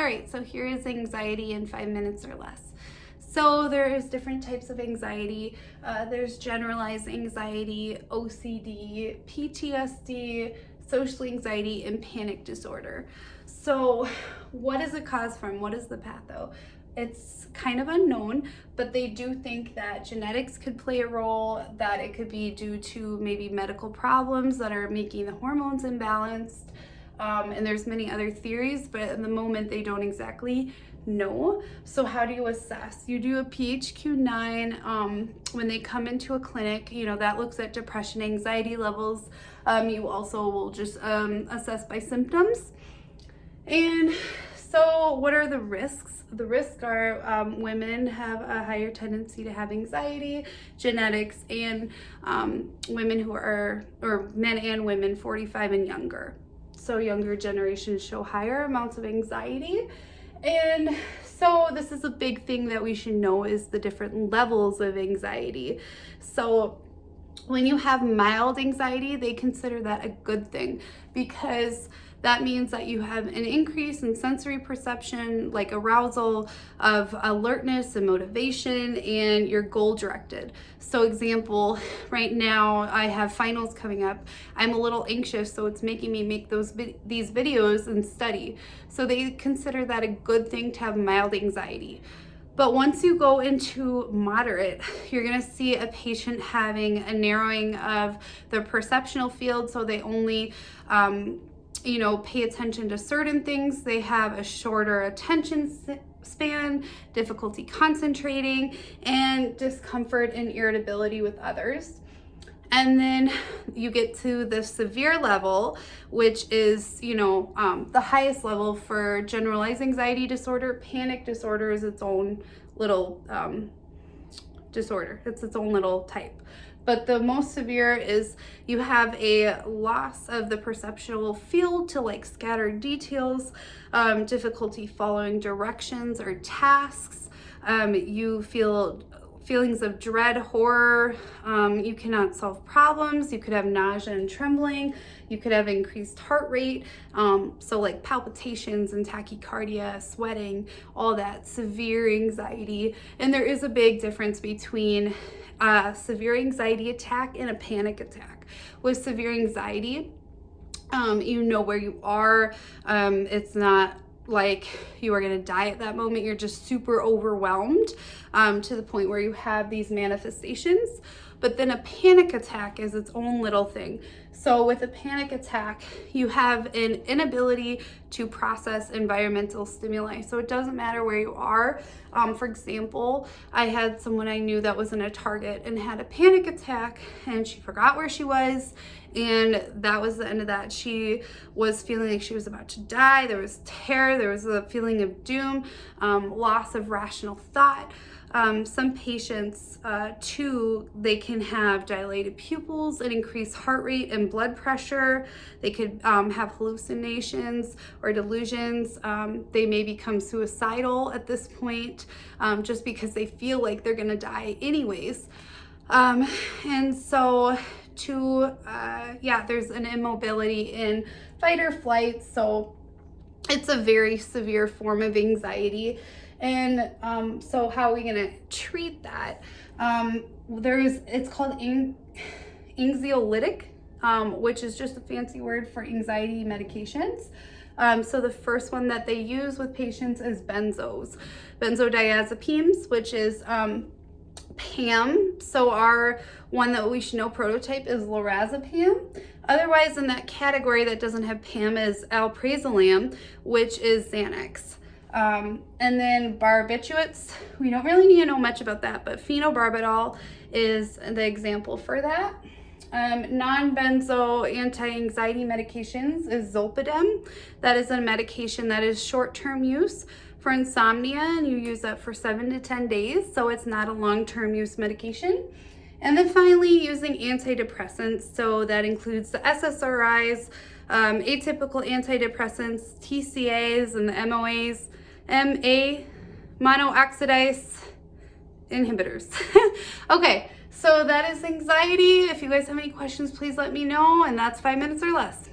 right, so here is anxiety in 5 minutes or less. So there's different types of anxiety. There's generalized anxiety, OCD, PTSD, social anxiety, and panic disorder. So what is it caused from? What is the patho? It's kind of unknown, but they do think that genetics could play a role, that it could be due to maybe medical problems that are making the hormones imbalanced. And there's many other theories, but at the moment they don't exactly know. So how do you assess? You do a PHQ-9 when they come into a clinic. That looks at depression, anxiety levels. You also will just assess by symptoms. And so what are the risks? The risks are women have a higher tendency to have anxiety, genetics, and women who are, or men and women 45 and younger. So younger generations show higher amounts of anxiety. And so this is a big thing that we should know, is the different levels of anxiety. So when you have mild anxiety, they consider that a good thing, because that means that you have an increase in sensory perception, like arousal of alertness and motivation, and you're goal directed. So example, right now I have finals coming up. I'm a little anxious, so it's making me make these videos and study. So they consider that a good thing to have mild anxiety. But once you go into moderate, you're gonna see a patient having a narrowing of their perceptual field, so they only pay attention to certain things. They have a shorter attention span, difficulty concentrating, and discomfort and irritability with others. And then you get to the severe level, which is, the highest level for generalized anxiety disorder. Panic disorder is its own little disorder. It's its own little type. But the most severe is you have a loss of the perceptual field to like scattered details, difficulty following directions or tasks. You feel feelings of dread, horror. You cannot solve problems. You could have nausea and trembling. You could have increased heart rate. So like palpitations and tachycardia, sweating, all that, severe anxiety. And there is a big difference between a severe anxiety attack and a panic attack. With severe anxiety, you know where you are. It's not like you are going to die at that moment. You're just super overwhelmed to the point where you have these manifestations. But then a panic attack is its own little thing. So with a panic attack, you have an inability to process environmental stimuli. So it doesn't matter where you are. For example, I had someone I knew that was in a Target and had a panic attack, and she forgot where she was. And that was the end of that. She was feeling like she was about to die. There was terror. There was a feeling of doom, loss of rational thought. Some patients too, they can have dilated pupils and increased heart rate and blood pressure. They could have hallucinations or delusions. They may become suicidal at this point just because they feel like they're gonna die anyways. And so there's an immobility in fight or flight. So it's a very severe form of anxiety. And so how are we going to treat that? It's called anxiolytic, which is just a fancy word for anxiety medications. So the first one that they use with patients is benzodiazepines, which is PAM. So our one that we should know prototype is lorazepam. Otherwise, in that category that doesn't have PAM is alprazolam, which is Xanax. And then barbiturates, we don't really need to know much about that, but phenobarbital is the example for that. Non-benzo anti-anxiety medications is zolpidem. That is a medication that is short-term use for insomnia, and you use that for 7 to 10 days, so it's not a long-term use medication. And then finally, using antidepressants, so that includes the SSRIs, atypical antidepressants, TCAs, and the MOAs, monoxidase inhibitors. Okay, so that is anxiety. If you guys have any questions, please let me know, and that's 5 minutes or less.